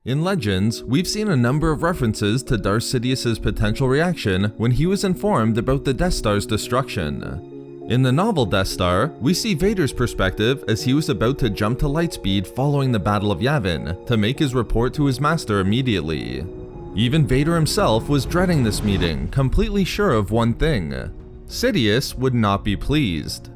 In Legends, we've seen a number of references to Darth Sidious's potential reaction when he was informed about the Death Star's destruction. In the novel Death Star, we see Vader's perspective as he was about to jump to lightspeed following the Battle of Yavin to make his report to his master immediately. Even Vader himself was dreading this meeting, completely sure of one thing: Sidious would not be pleased.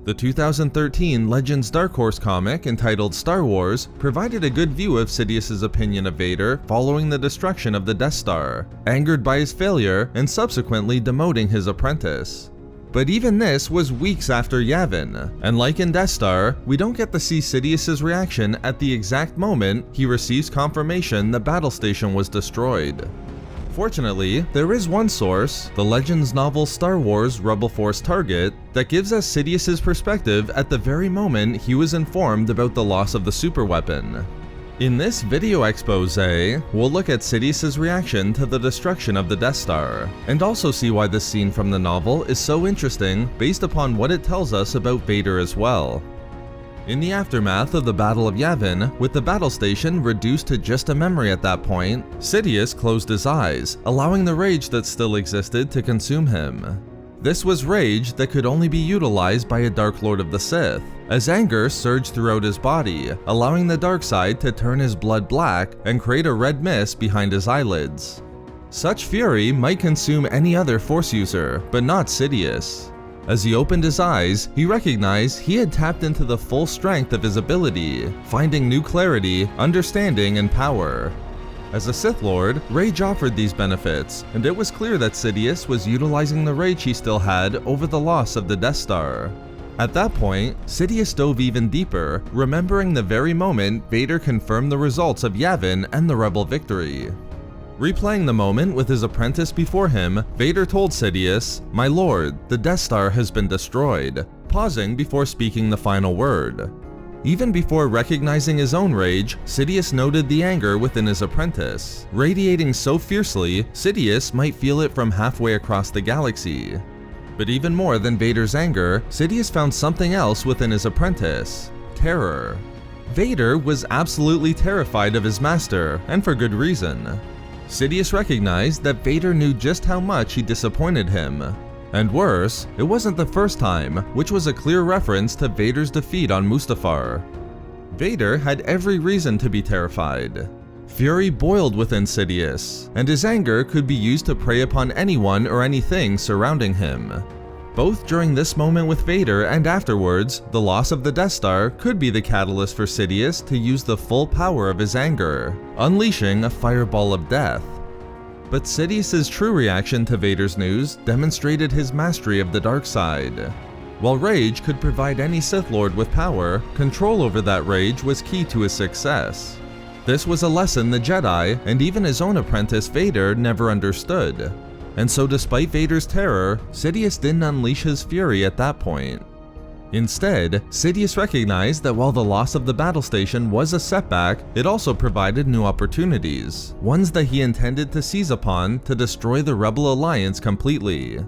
The 2013 Legends Dark Horse comic entitled Star Wars provided a good view of Sidious's opinion of Vader following the destruction of the Death Star, angered by his failure and subsequently demoting his apprentice. But even this was weeks after Yavin, and like in Death Star, we don't get to see Sidious's reaction at the exact moment he receives confirmation the battle station was destroyed. Fortunately, there is one source, the Legends novel Star Wars Rebel Force Target, that gives us Sidious's perspective at the very moment he was informed about the loss of the superweapon. In this video expose, we'll look at Sidious's reaction to the destruction of the Death Star, and also see why this scene from the novel is so interesting based upon what it tells us about Vader as well. In the aftermath of the Battle of Yavin, with the battle station reduced to just a memory at that point, Sidious closed his eyes, allowing the rage that still existed to consume him. This was rage that could only be utilized by a Dark Lord of the Sith, as anger surged throughout his body, allowing the dark side to turn his blood black and create a red mist behind his eyelids. Such fury might consume any other Force user, but not Sidious. As he opened his eyes, he recognized he had tapped into the full strength of his ability, finding new clarity, understanding, and power. As a Sith Lord, rage offered these benefits, and it was clear that Sidious was utilizing the rage he still had over the loss of the Death Star. At that point, Sidious dove even deeper, remembering the very moment Vader confirmed the results of Yavin and the Rebel victory. Replaying the moment with his apprentice before him, Vader told Sidious, "My lord, the Death Star has been destroyed," pausing before speaking the final word. Even before recognizing his own rage, Sidious noted the anger within his apprentice, radiating so fiercely, Sidious might feel it from halfway across the galaxy. But even more than Vader's anger, Sidious found something else within his apprentice: terror. Vader was absolutely terrified of his master, and for good reason. Sidious recognized that Vader knew just how much he disappointed him. And worse, it wasn't the first time, which was a clear reference to Vader's defeat on Mustafar. Vader had every reason to be terrified. Fury boiled within Sidious, and his anger could be used to prey upon anyone or anything surrounding him. Both during this moment with Vader and afterwards, the loss of the Death Star could be the catalyst for Sidious to use the full power of his anger, unleashing a fireball of death. But Sidious's true reaction to Vader's news demonstrated his mastery of the dark side. While rage could provide any Sith Lord with power, control over that rage was key to his success. This was a lesson the Jedi, and even his own apprentice Vader, never understood. And so despite Vader's terror, Sidious didn't unleash his fury at that point. Instead, Sidious recognized that while the loss of the battle station was a setback, it also provided new opportunities, ones that he intended to seize upon to destroy the Rebel Alliance completely.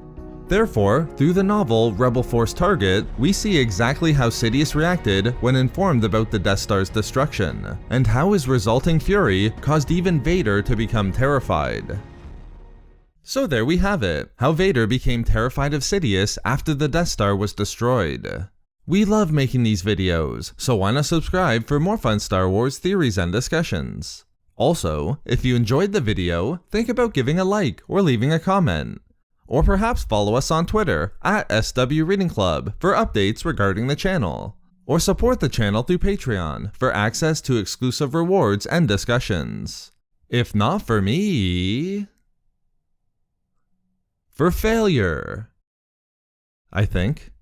Therefore, through the novel Rebel Force Target, we see exactly how Sidious reacted when informed about the Death Star's destruction, and how his resulting fury caused even Vader to become terrified. So there we have it, how Vader became terrified of Sidious after the Death Star was destroyed. We love making these videos, so why not subscribe for more fun Star Wars theories and discussions. Also, if you enjoyed the video, think about giving a like or leaving a comment. Or perhaps follow us on Twitter at SW Reading Club for updates regarding the channel. Or support the channel through Patreon for access to exclusive rewards and discussions. If not for me... for failure, I think.